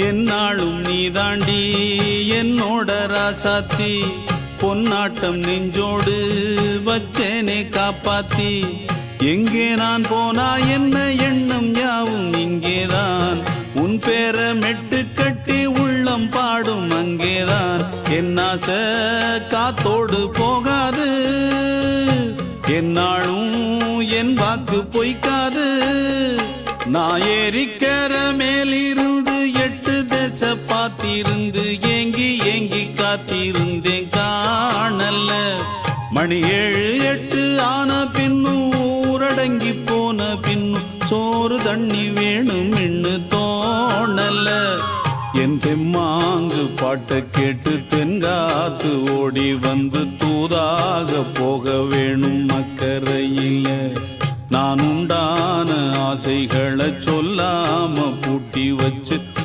என்னாலும் நீ தாண்டி என்னோட ராசாத்தி பொன்னாட்டம் நெஞ்சோடு வச்சேனே காப்பாத்தி எங்கே நான் போனா என்ன எண்ணம் யாவும் இங்கேதான் உன் பேர மெட்டு கட்டி உள்ளம் பாடும் அங்கேதான் என் ஆசை காத்தோடு போகாது என்னாலும் என் வாக்கு பொய்க்காது நான் ஏறிக்கிற மேலிருந்து 8 தேச பார்த்திருந்து ஏங்கி ஏங்கி காத்திருந்தேன் காணல மணி 7 8 ஆன பின்னும் ஊரடங்கி போன பின்னும் சோறு தண்ணி வேணும் இன்னு தோணல என் தெம்மாங்கு பாட்டை கேட்டு தென்காத்து ஓடி வந்து தூதாக போக வேணும் அக்கறையில நான் உண்டான ஆசைகளை சொல்லாம பூட்டி வச்சு